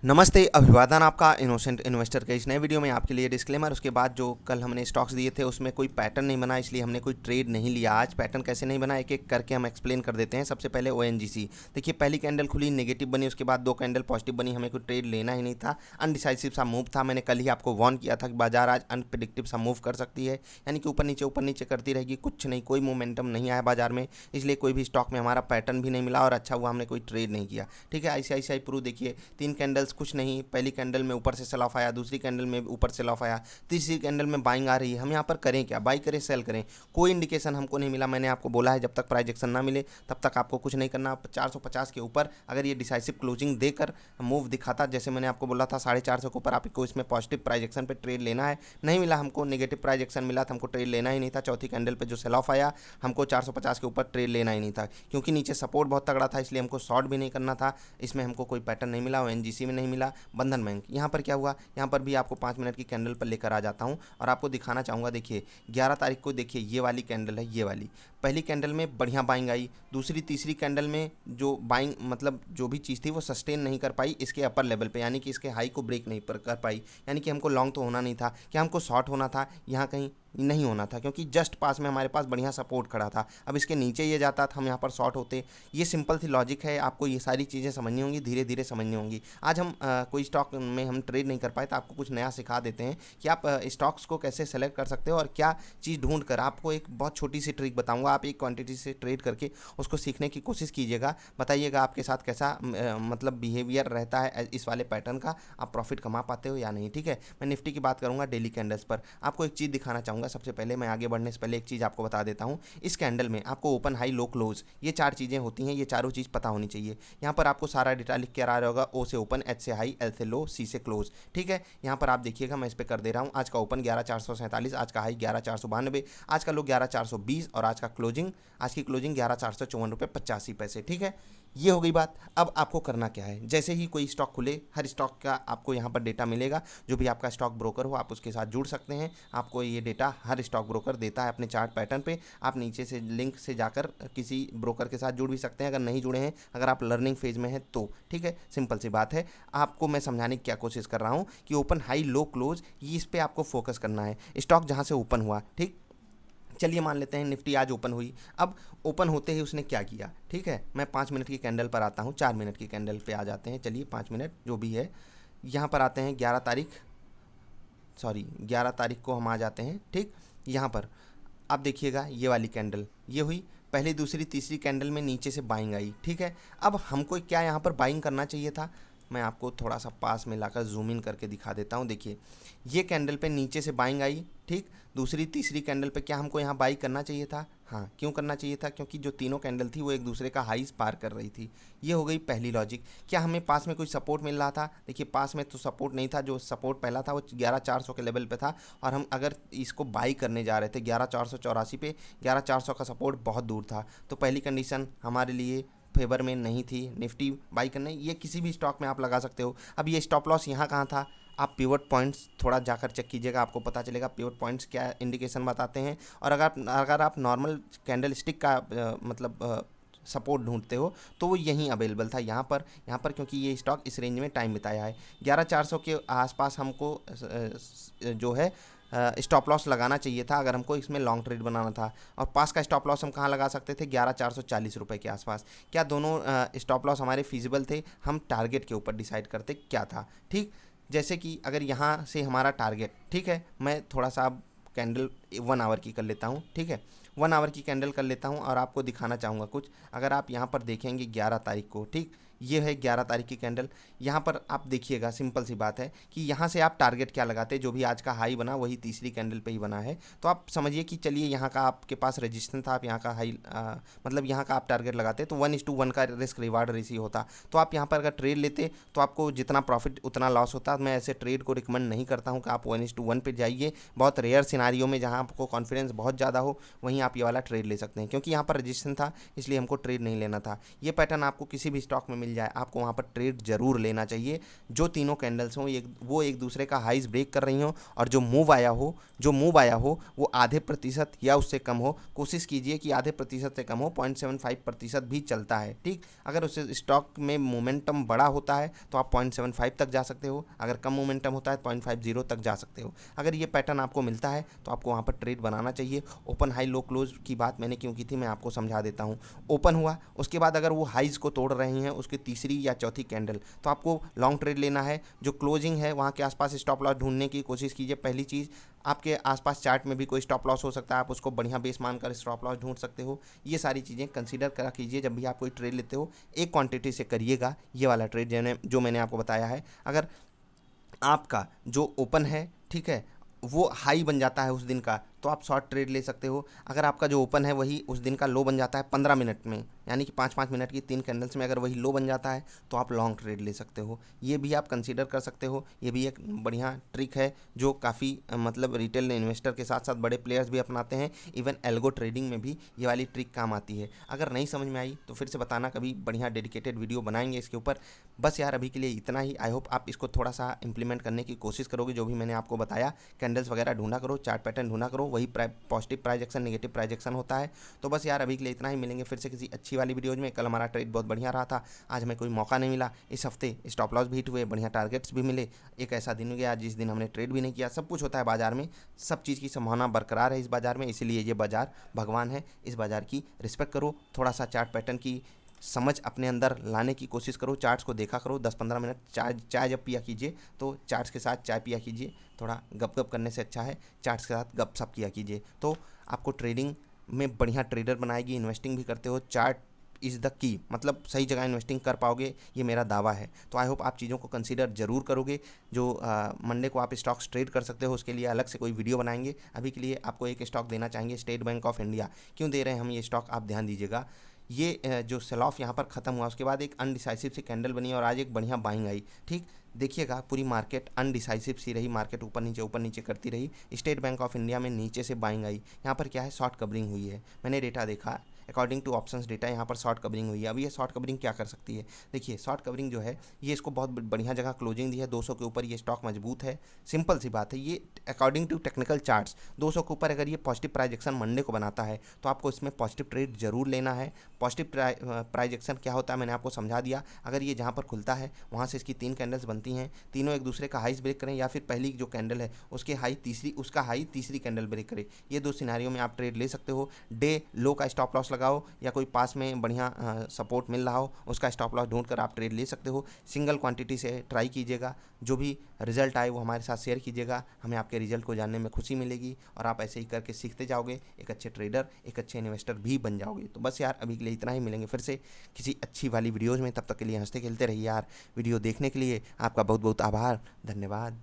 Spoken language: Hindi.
नमस्ते, अभिवादन आपका इनोसेंट इन्वेस्टर के इस नए वीडियो में आपके लिए डिस्क्लेमर। उसके बाद जो कल हमने स्टॉक्स दिए थे उसमें कोई पैटर्न नहीं बना, इसलिए हमने कोई ट्रेड नहीं लिया। आज पैटर्न कैसे नहीं बना एक एक करके हम एक्सप्लेन कर देते हैं। सबसे पहले ओएनजीसी देखिए, पहली कैंडल खुली नेगेटिव बनी, उसके बाद दो कैंडल पॉजिटिव बनी, हमें कोई ट्रेड लेना ही नहीं था। अनडिसाइसिव सा मूव था। मैंने कल ही आपको वार्न किया था कि बाजार आज अनप्रिडिक्टिव सा मूव कर सकती है, यानी कि ऊपर नीचे करती रहेगी, कुछ नहीं, कोई मोमेंटम नहीं आया बाजार में, इसलिए कोई भी स्टॉक में हमारा पैटर्न भी नहीं मिला और अच्छा हुआ हमने कोई ट्रेड नहीं किया। ठीक है, आईसीआईसीआई प्रू देखिए, तीन कैंडल्स कुछ नहीं, पहली कैंडल में ऊपर से सेल ऑफ आया, दूसरी कैंडल में ऊपर सेल ऑफ आया, तीसरी कैंडल में बाइंग आ रही है। हम यहाँ पर करें क्या, बाई करें सेल करें, कोई इंडिकेशन हमको नहीं मिला। मैंने आपको बोला है जब तक प्राइस एक्शन ना मिले तब तक आपको कुछ नहीं करना। 450 के ऊपर अगर ये डिसाइसिव क्लोजिंग देकर मूव दिखाता, जैसे मैंने आपको बोला था 450 के ऊपर आपको इसमें पॉजिटिव प्राइस एक्शन पे ट्रेड लेना है, नहीं मिला हमको, नेगेटिव प्राइस एक्शन मिला था, हमको ट्रेड लेना ही नहीं था। चौथी कैंडल पे जो सेल ऑफ आया, हमको 450 के ऊपर ट्रेड लेना ही नहीं था, क्योंकि नीचे सपोर्ट बहुत तगड़ा था, इसलिए हमको शॉर्ट भी नहीं करना था। इसमें हमको कोई पैटर्न नहीं मिला, ओएनजीसी में नहीं मिला, बंधन बैंक। यहाँ पर क्या हुआ, यहाँ पर भी आपको 5 मिनट की कैंडल पर लेकर आ जाता हूँ और आपको दिखाना चाहूँगा। देखिए 11 तारीख को देखिए, ये वाली कैंडल है, ये वाली पहली कैंडल में बढ़िया बाइंग आई, दूसरी तीसरी कैंडल में जो बाइंग मतलब जो भी चीज़ थी वो सस्टेन नहीं कर पाई इसके अपर लेवल पे, यानी कि इसके हाई को ब्रेक नहीं कर पाई, यानी कि हमको लॉन्ग तो होना नहीं था, क्या हमको शॉर्ट होना था, यहाँ कहीं नहीं होना था, क्योंकि जस्ट पास में हमारे पास बढ़िया सपोर्ट खड़ा था। अब इसके नीचे ये जाता था, हम यहाँ पर शॉर्ट होते। ये सिंपल सी लॉजिक है, आपको ये सारी चीज़ें समझनी होंगी, धीरे धीरे समझनी होंगी। आज हम कोई स्टॉक में हम ट्रेड नहीं कर पाए तो आपको कुछ नया सिखा देते हैं कि आप स्टॉक्स को कैसे सेलेक्ट कर सकते हो और क्या चीज़ ढूंढ कर। आपको एक बहुत छोटी सी ट्रिक बताऊंगा, आप एक क्वांटिटी से ट्रेड करके उसको सीखने की कोशिश कीजिएगा, बताइएगा आपके साथ कैसा मतलब बिहेवियर रहता है इस वाले पैटर्न का, आप प्रॉफिट कमा पाते हो या नहीं। ठीक है, मैं निफ्टी की बात करूंगा डेली कैंडल्स पर। आपको एक चीज़ दिखाना चाहूँगा, सबसे पहले मैं आगे बढ़ने से पहले एक चीज़ आपको बता देता हूँ। इस कैंडल में आपको ओपन हाई लो क्लोज, ये चार चीज़ें होती हैं, ये चारों चीज़ पता होनी चाहिए। यहाँ पर आपको सारा डेटा लिख के आ रहा होगा, ओ से ओपन, एच से हाई, एल से लो, सी से क्लोज। ठीक है, यहाँ पर आप देखिएगा, मैं इस पर कर दे रहा हूँ। आज का ओपन 11,447, आज का हाई 11,492, आज का लो 11,420 और आज की क्लोजिंग 11,454 रुपये 85 पैसे। ठीक है, ये हो गई बात। अब आपको करना क्या है, जैसे ही कोई स्टॉक खुले, हर स्टॉक का आपको यहाँ पर डेटा मिलेगा। जो भी आपका स्टॉक ब्रोकर हो आप उसके साथ जुड़ सकते हैं, आपको ये डेटा हर स्टॉक ब्रोकर देता है अपने चार्ट पैटर्न पे। आप नीचे से लिंक से जाकर किसी ब्रोकर के साथ जुड़ भी सकते हैं, अगर नहीं जुड़े हैं, अगर आप लर्निंग फेज में हैं तो। ठीक है, सिंपल सी बात है। आपको मैं समझाने की क्या कोशिश कर रहा हूँ कि ओपन हाई लो क्लोज, ये इस पर आपको फोकस करना है। स्टॉक जहाँ से ओपन हुआ, ठीक, चलिए मान लेते हैं निफ्टी आज ओपन हुई। अब ओपन होते ही उसने क्या किया, ठीक है, मैं 5 मिनट की कैंडल पर आता हूँ, 4 मिनट की कैंडल पे आ जाते हैं। चलिए 5 मिनट जो भी है, यहाँ पर आते हैं 11 तारीख को हम आ जाते हैं। ठीक, यहाँ पर आप देखिएगा, ये वाली कैंडल ये हुई, पहली दूसरी तीसरी कैंडल में नीचे से बाइंग आई। ठीक है, अब हमको क्या यहाँ पर बाइंग करना चाहिए था, मैं आपको थोड़ा सा पास में लाकर जूम इन करके दिखा देता हूँ। देखिए ये कैंडल पे नीचे से बाइंग आई, ठीक, दूसरी तीसरी कैंडल पे क्या हमको यहाँ बाई करना चाहिए था। हाँ, क्यों करना चाहिए था, क्योंकि जो तीनों कैंडल थी वो एक दूसरे का हाईस पार कर रही थी। ये हो गई पहली लॉजिक। क्या हमें पास में कोई सपोर्ट मिल रहा था, देखिए पास में तो सपोर्ट नहीं था, जो सपोर्ट पहला था वो 11,400 के लेवल पे था, और हम अगर इसको बाई करने जा रहे थे 11,484 पे, 11,400 का सपोर्ट बहुत दूर था, तो पहली कंडीशन हमारे लिए फेवर में नहीं थी निफ्टी बाई करने। ये किसी भी स्टॉक में आप लगा सकते हो। अब ये स्टॉप लॉस यहाँ कहाँ था, आप पिवट पॉइंट्स थोड़ा जाकर चेक कीजिएगा, आपको पता चलेगा पिवट पॉइंट्स क्या इंडिकेशन बताते हैं। और अगर आप नॉर्मल कैंडल स्टिक का मतलब सपोर्ट ढूंढते हो तो वो यहीं अवेलेबल था, यहाँ पर क्योंकि ये स्टॉक इस रेंज में टाइम बिताया है। 11,400 के आसपास हमको जो है स्टॉप लॉस लगाना चाहिए था अगर हमको इसमें लॉन्ग ट्रेड बनाना था। और पास का स्टॉप लॉस हम कहाँ लगा सकते थे, 11,440 रुपये के आसपास। क्या दोनों स्टॉप लॉस हमारे फिजिबल थे, हम टारगेट के ऊपर डिसाइड करते क्या था। ठीक, जैसे कि अगर यहाँ से हमारा टारगेट, ठीक है, मैं थोड़ा सा अब कैंडल 1 आवर की कर लेता हूँ। ठीक है, 1 आवर की कैंडल कर लेता हूँ और आपको दिखाना चाहूँगा कुछ। अगर आप यहाँ पर देखेंगे 11 तारीख को, ठीक, ये है 11 तारीख की कैंडल। यहाँ पर आप देखिएगा, सिंपल सी बात है कि यहाँ से आप टारगेट क्या लगाते, जो भी आज का हाई बना वही तीसरी कैंडल पे ही बना है, तो आप समझिए कि चलिए यहाँ का आपके पास रजिस्टेंस था, आप यहाँ का हाई मतलब यहाँ का आप टारगेट लगाते तो 1:1 का रिस्क रिवार्ड रेशियो होता। तो आप यहाँ पर अगर ट्रेड लेते तो आपको जितना प्रॉफिट उतना लॉस होता। मैं ऐसे ट्रेड को रिकमेंड नहीं करता हूँ कि आप 1:1 पे जाइए। बहुत रेयर सिनारियो में जहाँ आपको कॉन्फिडेंस बहुत ज़्यादा हो वहीं आप ये वाला ट्रेड ले सकते हैं, क्योंकि यहाँ पर रजिस्टेंस था इसलिए हमको ट्रेड नहीं लेना था। ये पैटर्न आपको किसी भी स्टॉक में मिल मिल जाए, आपको वहाँ पर ट्रेड जरूर लेना चाहिए। जो तीनों कैंडल्स हों वो एक दूसरे का हाइज ब्रेक कर रही हों, और जो मूव आया हो वो आधे प्रतिशत या उससे कम हो। कोशिश कीजिए कि आधे प्रतिशत से कम हो, 0.75% भी चलता है, ठीक। अगर उस स्टॉक में मोमेंटम बड़ा होता है तो आप 0.75 तक जा सकते हो, अगर कम मोमेंटम होता है 0.50 तक जा सकते हो। अगर ये पैटर्न आपको मिलता है तो आपको वहाँ पर ट्रेड बनाना चाहिए। ओपन हाई लो क्लोज की बात मैंने क्यों की थी, मैं आपको समझा देता हूँ। ओपन हुआ, उसके बाद अगर वो हाइज को तोड़ रही हैं उसकी तीसरी या चौथी कैंडल, तो आपको लॉन्ग ट्रेड लेना है। जो क्लोजिंग है वहाँ के आसपास स्टॉप लॉस ढूंढने की कोशिश कीजिए। पहली चीज़, आपके आसपास चार्ट में भी कोई स्टॉप लॉस हो सकता है, आप उसको बढ़िया बेस मानकर स्टॉप लॉस ढूंढ सकते हो। ये सारी चीज़ें कंसीडर करा कीजिए जब भी आप कोई ट्रेड लेते हो। एक क्वांटिटी से करिएगा ये वाला ट्रेड जो मैंने आपको बताया है। अगर आपका जो ओपन है, ठीक है, वो हाई बन जाता है उस दिन का, तो आप शॉर्ट ट्रेड ले सकते हो। अगर आपका जो ओपन है वही उस दिन का लो बन जाता है 15 मिनट में, यानी कि 5-5 मिनट की 3 कैंडल्स में अगर वही लो बन जाता है तो आप लॉन्ग ट्रेड ले सकते हो। ये भी आप कंसीडर कर सकते हो। ये भी एक बढ़िया ट्रिक है जो काफ़ी मतलब रिटेल इन्वेस्टर के साथ साथ बड़े प्लेयर्स भी अपनाते हैं। इवन एल्गो ट्रेडिंग में भी ये वाली ट्रिक काम आती है। अगर नहीं समझ में आई तो फिर से बताना, कभी बढ़िया डेडिकेटेड वीडियो बनाएंगे इसके ऊपर। बस यार अभी के लिए इतना ही। आई होप आप इसको थोड़ा सा इंप्लीमेंट करने की कोशिश करोगे, जो भी मैंने आपको बताया। कैंडल्स वगैरह ढूंढा करो, चार्ट पैटर्न ढूंढा करो, वही positive price action negative price action होता है। तो बस यार अभी के लिए इतना ही। मिलेंगे फिर से किसी अच्छी वाली वीडियोज में। कल हमारा ट्रेड बहुत बढ़िया रहा था, आज हमें कोई मौका नहीं मिला। इस हफ्ते स्टॉप लॉस भी हिट हुए, बढ़िया टारगेट्स भी मिले। एक ऐसा दिन गया जिस दिन हमने ट्रेड भी नहीं किया। सब कुछ होता है बाजार में, सब चीज़ की संभावना बरकरार है इस बाजार में, इसीलिए ये बाजार भगवान है। इस बाजार की रिस्पेक्ट करो, थोड़ा सा चार्ट पैटर्न की समझ अपने अंदर लाने की कोशिश करो। चार्ट्स को देखा करो, 10-15 मिनट चाय जब पिया कीजिए तो चार्ट्स के साथ चाय पिया कीजिए। थोड़ा गप गप करने से अच्छा है चार्ट्स के साथ गप सप किया कीजिए, तो आपको ट्रेडिंग में बढ़िया ट्रेडर बनाएगी। इन्वेस्टिंग भी करते हो, चार्ट इज़ द की, मतलब सही जगह इन्वेस्टिंग कर पाओगे, ये मेरा दावा है। तो आई होप आप चीज़ों को कंसीडर जरूर करोगे। जो मंडे को आप स्टॉक्स ट्रेड कर सकते हो उसके लिए अलग से कोई वीडियो बनाएंगे। अभी के लिए आपको एक स्टॉक देना चाहेंगे, स्टेट बैंक ऑफ इंडिया। क्यों दे रहे हैं हम ये स्टॉक, आप ध्यान दीजिएगा। ये जो सेल ऑफ यहाँ पर ख़त्म हुआ उसके बाद एक अनडिसाइसिव सी कैंडल बनी और आज एक बढ़िया बाइंग आई, ठीक। देखिएगा पूरी मार्केट अनडिसाइसिव सी रही, मार्केट ऊपर नीचे करती रही। स्टेट बैंक ऑफ इंडिया में नीचे से बाइंग आई। यहाँ पर क्या है, शॉर्ट कवरिंग हुई है। मैंने डेटा देखा, अकॉर्डिंग टू ऑप्शंस डेटा यहाँ पर शॉर्ट कवरिंग हुई है। अभी ये शॉर्ट कवरिंग क्या कर सकती है, देखिए शॉर्ट कवरिंग जो है ये इसको बहुत बढ़िया जगह क्लोजिंग दी है। 200 के ऊपर ये स्टॉक मजबूत है, सिंपल सी बात है। ये अकॉर्डिंग टू टेक्निकल चार्ट्स 200 के ऊपर अगर ये पॉजिटिव प्राइस एक्शन मंडे को बनाता है तो आपको इसमें पॉजिटिव ट्रेड जरूर लेना है। पॉजिटिव प्राइस एक्शन क्या होता है मैंने आपको समझा दिया। अगर ये जहाँ पर खुलता है वहाँ से इसकी 3 कैंडल्स बनती हैं, तीनों एक दूसरे का हाइस ब्रेक करें, या फिर पहली जो कैंडल है उसका हाई तीसरी कैंडल ब्रेक करे। ये 2 सिनारियों में आप ट्रेड ले सकते हो। डे लो का स्टॉप लॉस लगाओ, या कोई पास में बढ़िया सपोर्ट मिल रहा हो उसका स्टॉप लॉस ढूंढ कर आप ट्रेड ले सकते हो। सिंगल क्वांटिटी से ट्राई कीजिएगा, जो भी रिजल्ट आए वो हमारे साथ शेयर कीजिएगा। हमें आपके रिजल्ट को जानने में खुशी मिलेगी और आप ऐसे ही करके सीखते जाओगे, एक अच्छे ट्रेडर, एक अच्छे इन्वेस्टर भी बन जाओगे। तो बस यार अभी के लिए इतना ही। मिलेंगे फिर से किसी अच्छी वाली वीडियोज़ में, तब तक के लिए हंसते खेलते रहिए यार। वीडियो देखने के लिए आपका बहुत बहुत आभार, धन्यवाद।